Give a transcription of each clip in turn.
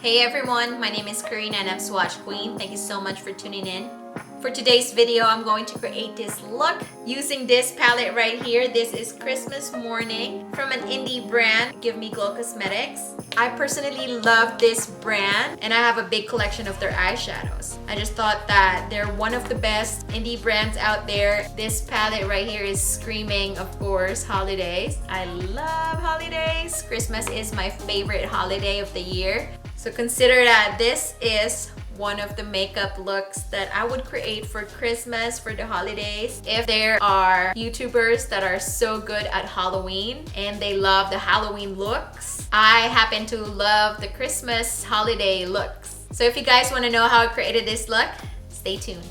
Hey everyone, my name is Karina and I'm Swatch Queen. Thank you so much for tuning in. For today's video, I'm going to create this look using this palette right here. This is Christmas Morning from an indie brand, Give Me Glow Cosmetics. I personally love this brand and I have a big collection of their eyeshadows. I just thought that they're one of the best indie brands out there. This palette right here is screaming, of course, holidays. I love holidays. Christmas is my favorite holiday of the year. So consider that this is one of the makeup looks that I would create for Christmas, for the holidays. If there are YouTubers that are so good at Halloween and they love the Halloween looks, I happen to love the Christmas holiday looks. So if you guys want to know how I created this look, stay tuned.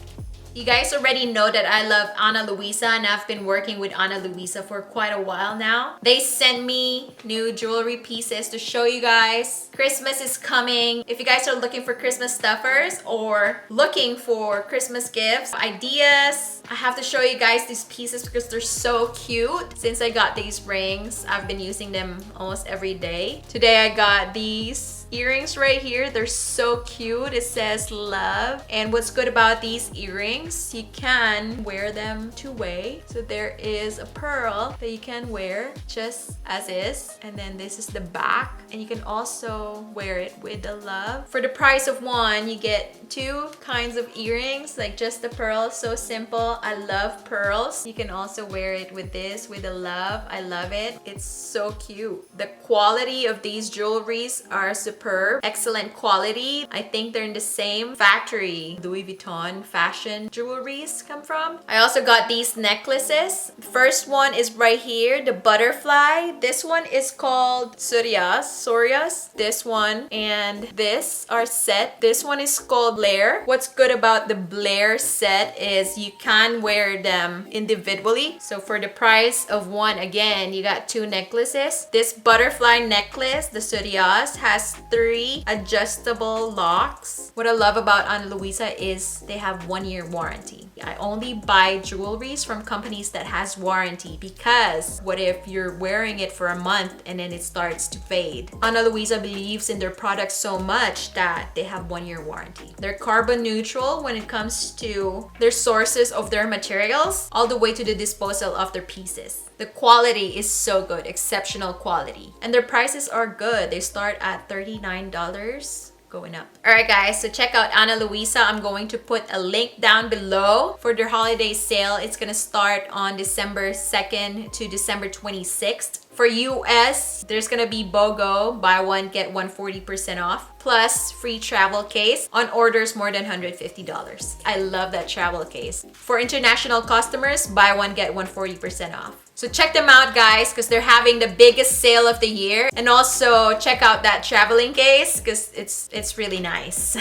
You guys already know that I love Ana Luisa and I've been working with Ana Luisa for quite a while now. They sent me new jewelry pieces to show you guys. Christmas is coming. If you guys are looking for Christmas stuffers or looking for Christmas gifts, ideas, I have to show you guys these pieces because they're so cute. Since I got these rings, I've been using them almost every day. Today I got these earrings right here. They're so cute. It says love. And what's good about these earrings, you can wear them two-way. So there is a pearl that you can wear just as is. And then this is the back. And you can also wear it with the love. For the price of one, you get two kinds of earrings, like just the pearl. So simple. I love pearls. You can also wear it with this, with the love. I love it. It's so cute. The quality of these jewelries are superb. Excellent quality. I think they're in the same factory Louis Vuitton fashion jewelries come from. I also got these necklaces. The first one is right here, the butterfly. This one is called Sorias. This one and this are set. This one is called Blair. What's good about the Blair set is you can wear them individually. So for the price of one, again, you got two necklaces. This butterfly necklace, the Sorias, has 3 adjustable locks. What I love about Ana Luisa is they have 1-year warranty. I only buy jewelries from companies that has warranty because what if you're wearing it for a month and then it starts to fade? Ana Luisa believes in their products so much that they have 1-year warranty. They're carbon neutral when it comes to their sources of their materials, all the way to the disposal of their pieces. The quality is so good, exceptional quality. And their prices are good. They start at $39 going up. Alright guys, so check out Ana Luisa. I'm going to put a link down below for their holiday sale. It's gonna start on December 2nd to December 26th. For US, there's gonna be BOGO, buy one, get one 40% off, plus free travel case on orders more than $150. I love that travel case. For international customers, buy one, get one 40% off. So check them out guys because they're having the biggest sale of the year. And also check out that traveling case because it's really nice.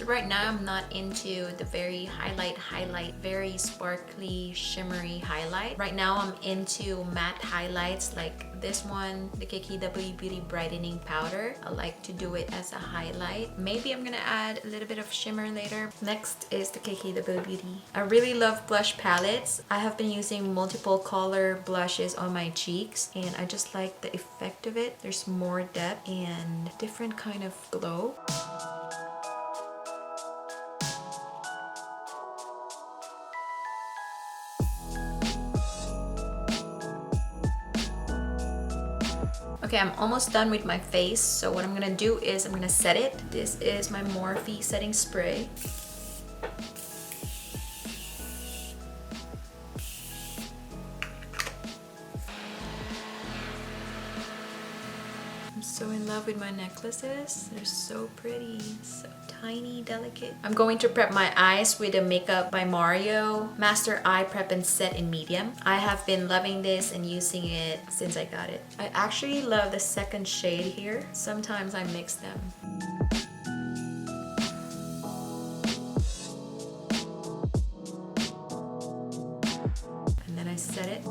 So right now I'm not into the very highlight, very sparkly, shimmery highlight. Right now I'm into matte highlights like this one, the KKW Beauty Brightening Powder. I like to do it as a highlight. Maybe I'm gonna add a little bit of shimmer later. Next is the KKW Beauty. I really love blush palettes. I have been using multiple color blushes on my cheeks and I just like the effect of it. There's more depth and different kind of glow. Okay, I'm almost done with my face, so what I'm gonna do is I'm gonna set it. This is my Morphe setting spray. I'm so in love with my necklaces. They're so pretty, so tiny, delicate. I'm going to prep my eyes with a Makeup by Mario Master Eye Prep and Set in Medium. I have been loving this and using it since I got it. I actually love the second shade here. Sometimes I mix them. And then I set it.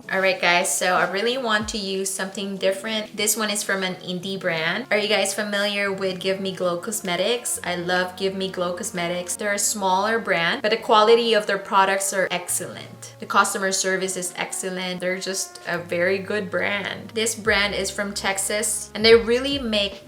Alright guys, so I really want to use something different. This one is from an indie brand. Are you guys familiar with Give Me Glow Cosmetics? I love Give Me Glow Cosmetics. They're a smaller brand, but the quality of their products are excellent. The customer service is excellent. They're just a very good brand. This brand is from Texas and they really make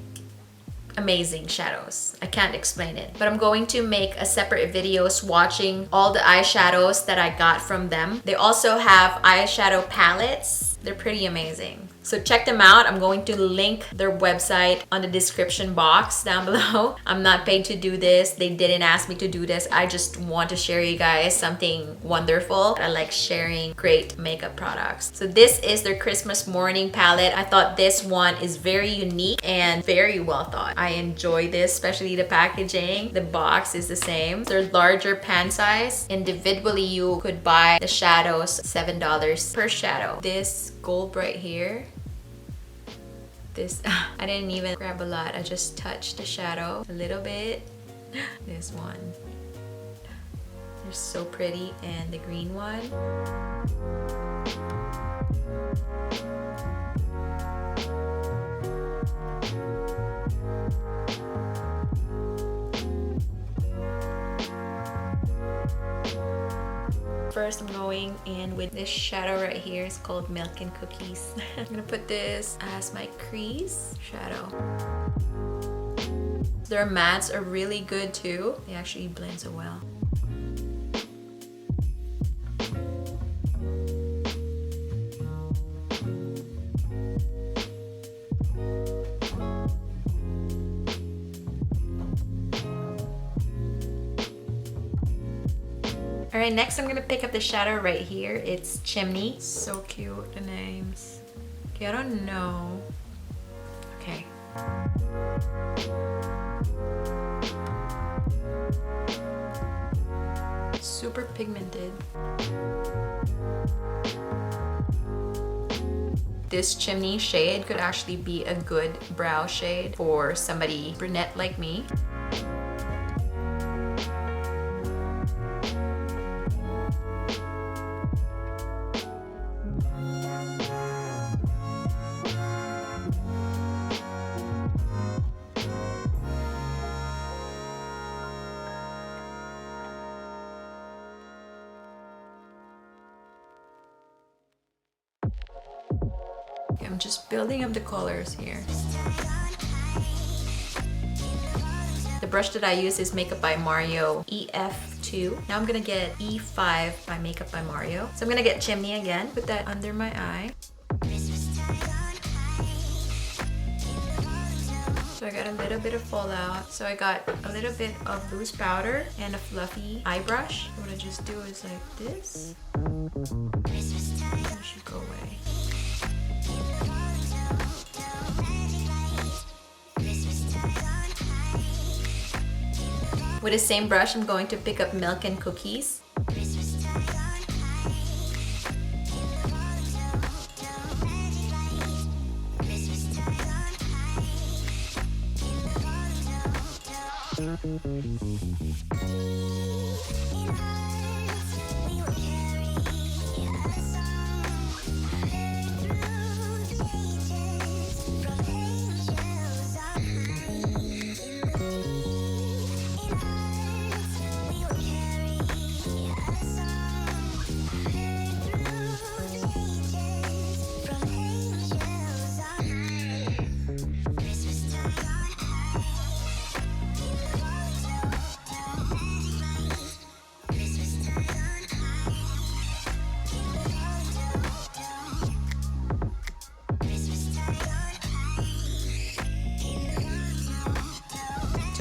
amazing shadows. I can't explain it, but I'm going to make a separate video swatching all the eyeshadows that I got from them. They also have eyeshadow palettes. They're pretty amazing. So check them out. I'm going to link their website on the description box down below. I'm not paid to do this. They didn't ask me to do this. I just want to share you guys something wonderful. I like sharing great makeup products. So this is their Christmas morning palette. I thought this one is very unique and very well thought. I enjoy this, especially the packaging. The box is the same. They're larger pan size. Individually, you could buy the shadows $7 per shadow. This gold right here, this I didn't even grab a lot. I just touched the shadow a little bit. This one, they're so pretty. And the green one, first I'm going in with this shadow right here. It's called Milk and Cookies. I'm gonna put this as my crease shadow. Their mattes are really good too. They actually blend so well. Alright, next I'm gonna pick up the shadow right here. It's Chimney. So cute, the names. Okay, I don't know. Okay. Super pigmented. This Chimney shade could actually be a good brow shade for somebody brunette like me. I'm just building up the colors here. The brush that I use is Makeup by Mario EF2. Now I'm gonna get E5 by Makeup by Mario. So I'm gonna get Chimney again, put that under my eye. So I got a little bit of fallout. So I got a little bit of loose powder and a fluffy eye brush. What I just do is like this. That should go away. With the same brush, I'm going to pick up Milk and Cookies. To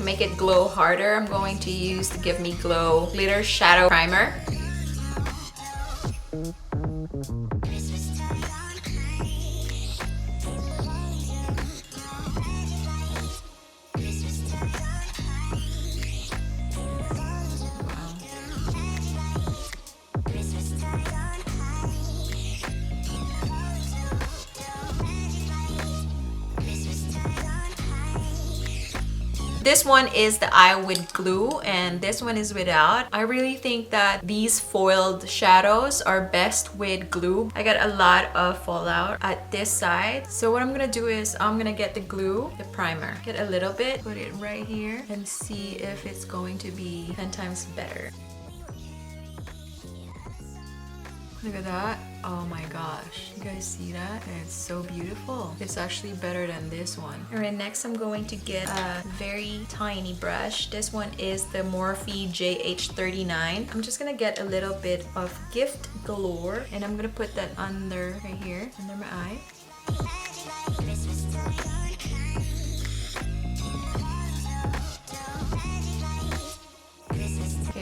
make it glow harder, I'm going to use the Give Me Glow Glitter Shadow Primer. This one is the eye with glue and this one is without. I really think that these foiled shadows are best with glue. I got a lot of fallout at this side. So what I'm gonna do is I'm gonna get the glue, the primer, get a little bit, put it right here and see if it's going to be 10 times better. Look at that. Oh my gosh. You guys see that? It's so beautiful. It's actually better than this one. Alright, next I'm going to get a very tiny brush. This one is the Morphe JH39. I'm just gonna get a little bit of Gift Galore and I'm gonna put that under right here, under my eye.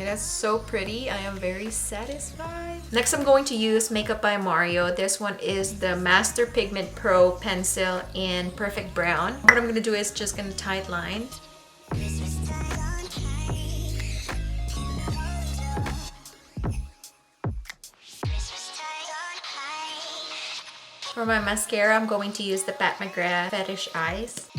That's so pretty. I am very satisfied. Next, I'm going to use Makeup by Mario. This one is the Master Pigment Pro Pencil in Perfect Brown. What I'm going to do is just going to tight line. For my mascara, I'm going to use the Pat McGrath Fetish Eyes.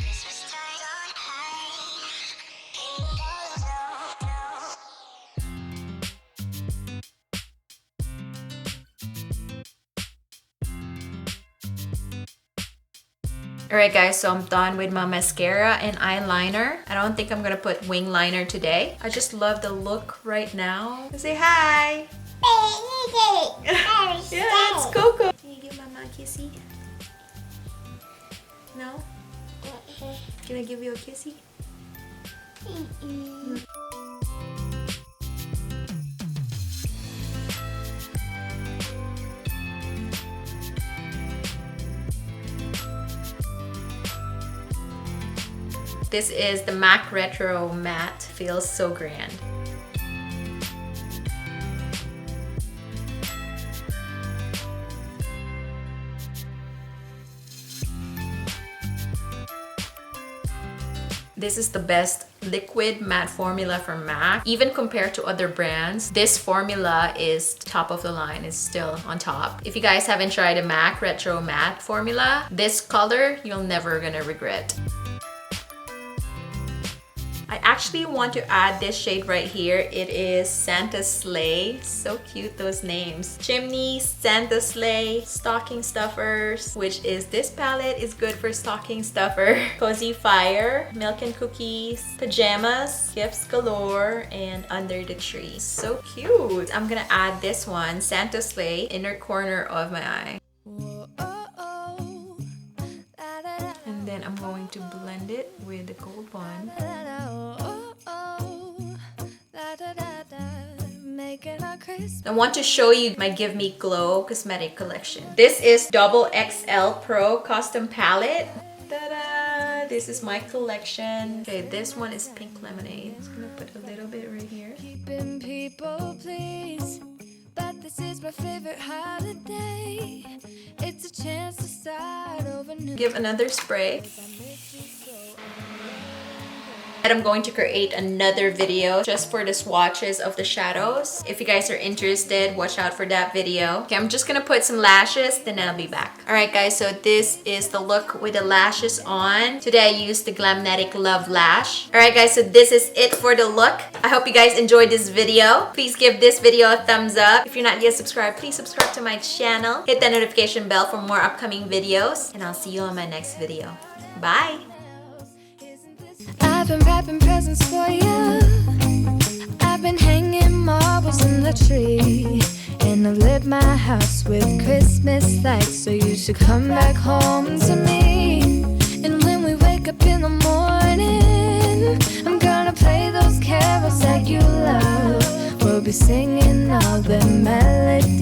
Alright guys, so I'm done with my mascara and eyeliner. I don't think I'm gonna put wing liner today. I just love the look right now. Say hi! Yeah, it's Coco. Can you give Mama a kissy? No? Can I give you a kissy? This is the MAC Retro Matte. Feels so grand. This is the best liquid matte formula from MAC. Even compared to other brands, this formula is top of the line. It's still on top. If you guys haven't tried a MAC Retro Matte formula, this color you'll never gonna regret. I actually want to add this shade right here. It is Santa Sleigh. So cute, those names. Chimney, Santa Sleigh, Stocking Stuffers, which is this palette is good for stocking stuffer. Cozy Fire, Milk and Cookies, Pajamas, Gifts Galore, and Under the Tree. So cute. I'm gonna add this one, Santa Sleigh, inner corner of my eye. And then I'm going to blend it with the gold one. I want to show you my Give Me Glow cosmetic collection. This is Double XL Pro Custom Palette. Ta-da! This is my collection. Okay, this one is Pink Lemonade. I'm just gonna put a little bit right here. Keeping people pleased, but this is my favorite holiday. It's a chance to start over new. Give another spray. I'm going to create another video just for the swatches of the shadows. If you guys are interested, watch out for that video. Okay, I'm just gonna put some lashes, then I'll be back. Alright guys, so this is the look with the lashes on. Today I used the Glamnetic Love Lash. Alright guys, so this is it for the look. I hope you guys enjoyed this video. Please give this video a thumbs up. If you're not yet subscribed, please subscribe to my channel. Hit that notification bell for more upcoming videos. And I'll see you on my next video. Bye! I've been wrapping presents for you. I've been hanging marbles in the tree. And I've lit my house with Christmas lights. So you should come back home to me. And when we wake up in the morning, I'm gonna play those carols that you love. We'll be singing all the melodies.